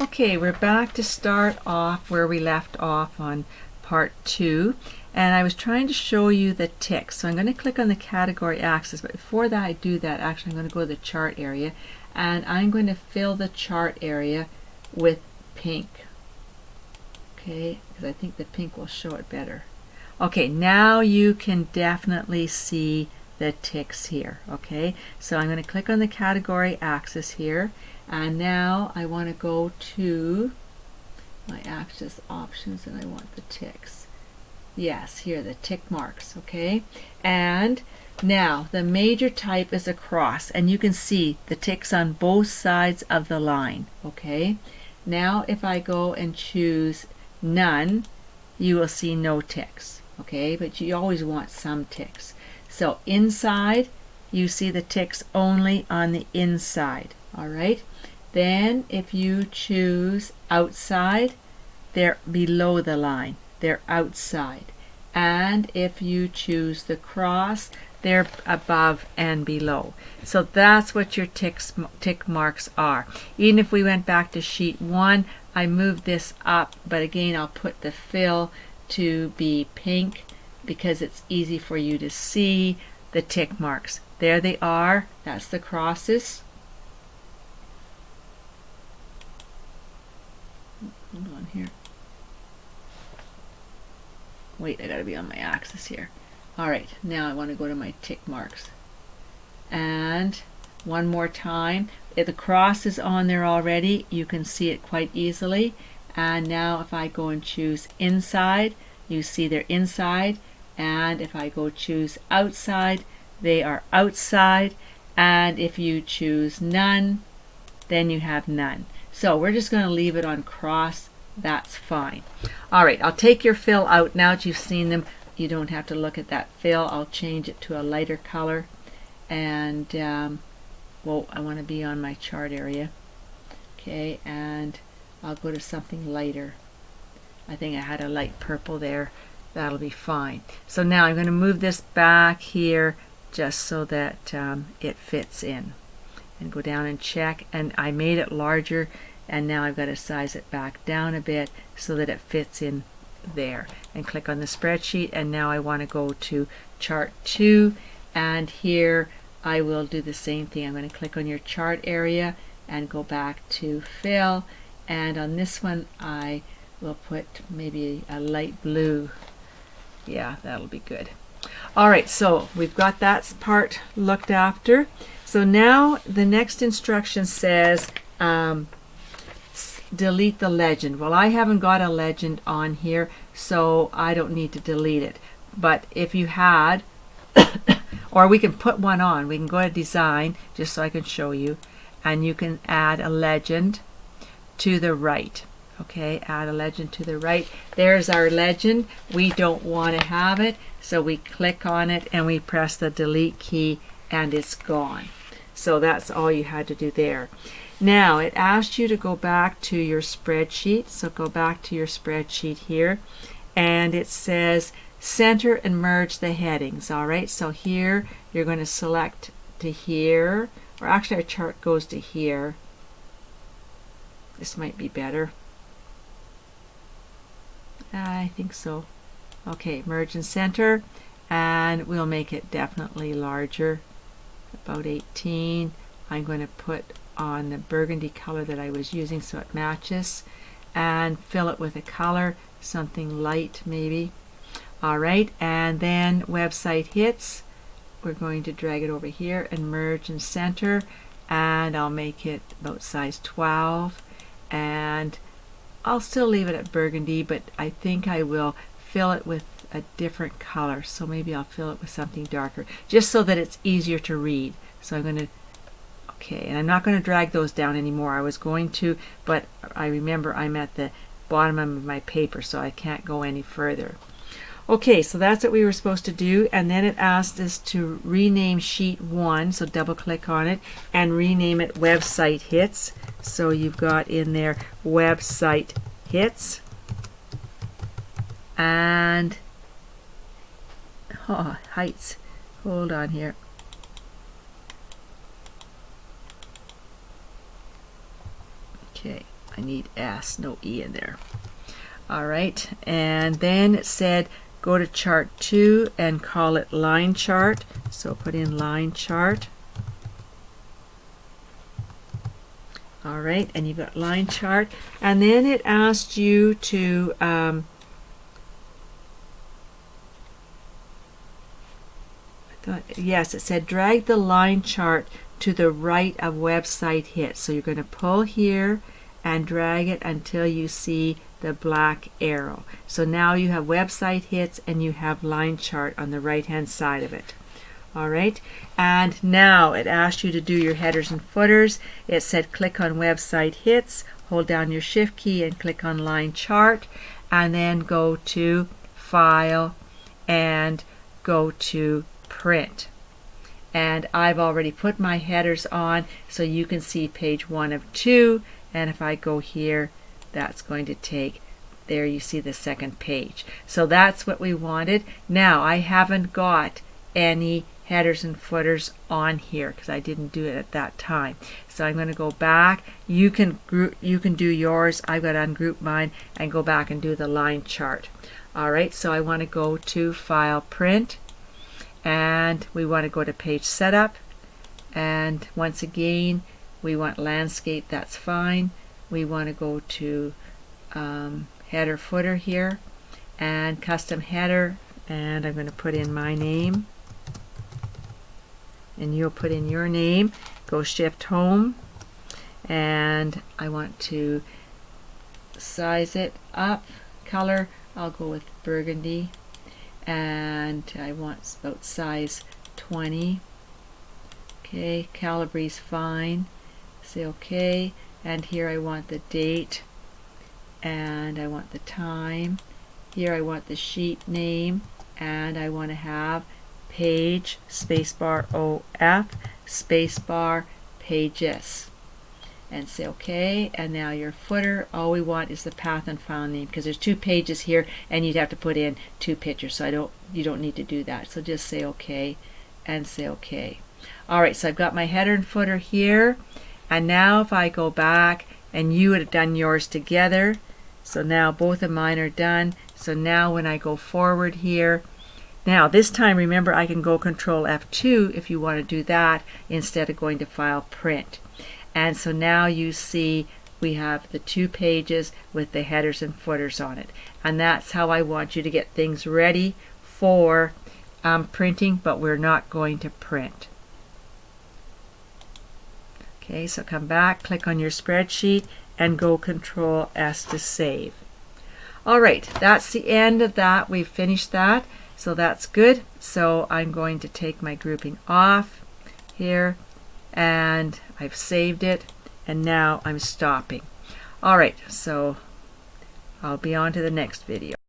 Okay, we're back to start off where we left off on part 2, and I was trying to show you the ticks. So I'm going to click on the category axis, but before that I do that, actually I'm going to go to the chart area, and I'm going to fill the chart area with pink. Okay, because I think the pink will show it better. Okay, now you can definitely see the ticks here. Okay, so I'm going to click on the category axis here, and now I want to go to my axis options and I want the ticks. Yes, here, the tick marks. Okay, and now the major type is a cross, and you can see the ticks on both sides of the line. Okay, now if I go and choose none, you will see no ticks. Okay, but you always want some ticks. So inside, you see the ticks only on the inside. All right, then if you choose outside, they're below the line, they're outside. And if you choose the cross, they're above and below. So that's what your tick marks are. Even if we went back to sheet 1, I moved this up, but again I'll put the fill to be pink because it's easy for you to see the tick marks. There they are. That's the crosses. Hold on here. Wait, I gotta be on my axis here. Alright, now I want to go to my tick marks. And one more time. If the cross is on there already, you can see it quite easily. And now if I go and choose inside, you see they're inside. And if I go choose outside, they are outside. And if you choose none, then you have none. So we're just going to leave it on cross. That's fine. All right, I'll take your fill out now that you've seen them. You don't have to look at that fill. I'll change it to a lighter color. And, well, I want to be on my chart area. Okay, and I'll go to something lighter. I think I had a light purple there. That'll be fine. So now I'm going to move this back here just so that it fits in. And go down and check. And I made it larger, and now I've got to size it back down a bit so that it fits in there. And click on the spreadsheet, and now I want to go to chart 2, and here I will do the same thing. I'm going to click on your chart area and go back to fill, and on this one I will put maybe a light blue. Yeah, that'll be good. Alright, so we've got that part looked after. So now the next instruction says delete the legend. Well, I haven't got a legend on here, so I don't need to delete it. But if you had, or we can put one on, we can go to design, just so I can show you, and you can add a legend to the right. Okay, add a legend to the right. There's our legend. We don't want to have it, so we click on it and we press the delete key and it's gone. So that's all you had to do there. Now it asked you to go back to your spreadsheet, so go back to your spreadsheet here, and it says center and merge the headings. Alright, so here you're going to select to here, or actually our chart goes to here. This might be better. I think so. Okay, merge and center, and we'll make it definitely larger, about 18. I'm going to put on the burgundy color that I was using so it matches, and fill it with a color, something light maybe. Alright, and then website hits, we're going to drag it over here and merge and center, and I'll make it about size 12, and I'll still leave it at burgundy, but I think I will fill it with a different color. So maybe I'll fill it with something darker, just so that it's easier to read. So I'm going to, okay, and I'm not going to drag those down anymore. I was going to, but I remember I'm at the bottom of my paper, so I can't go any further. Okay, so that's what we were supposed to do, and then it asked us to rename sheet 1, so double click on it and rename it website hits. So you've got in there website hits, and heights, hold on here, okay, I need S, no E in there. All right, and then it said go to chart 2 and call it line chart. So put in line chart. All right, and you've got line chart, and then it asked you to yes, it said drag the line chart to the right of website hits. So you're going to pull here and drag it until you see the black arrow. So now you have website hits and you have line chart on the right hand side of it. Alright, and now it asked you to do your headers and footers. It said click on website hits, hold down your shift key and click on line chart, and then go to file and go to print. And I've already put my headers on, so you can see page 1 of 2, and if I go here, that's going to take, there you see the second page. So that's what we wanted. Now I haven't got any headers and footers on here because I didn't do it at that time. So I'm going to go back. You can do yours. I've got to ungroup mine and go back and do the line chart. Alright, so I want to go to file print, and we want to go to page setup, and once again we want landscape, that's fine. We want to go to header footer here and custom header, and I'm going to put in my name and you'll put in your name. Go shift home, and I want to size it up. Color, I'll go with burgundy, and I want about size 20. Okay, Calabri's fine. Say OK, and here I want the date, and I want the time. Here I want the sheet name, and I want to have page spacebar OF spacebar pages, and say OK. And now your footer, all we want is the path and file name, because there's 2 pages here and you'd have to put in 2 pictures, so you don't need to do that. So just say OK and say OK. Alright, so I've got my header and footer here, and now if I go back, and you would have done yours together, so now both of mine are done. So now when I go forward here, now this time remember I can go Control F2 if you want to do that instead of going to file print. And so now you see we have the 2 pages with the headers and footers on it, and that's how I want you to get things ready for printing, but we're not going to print. Okay, so come back, click on your spreadsheet, and go Control S to save. Alright, that's the end of that. We've finished that, so that's good. So I'm going to take my grouping off here, and I've saved it, and now I'm stopping. Alright, so I'll be on to the next video.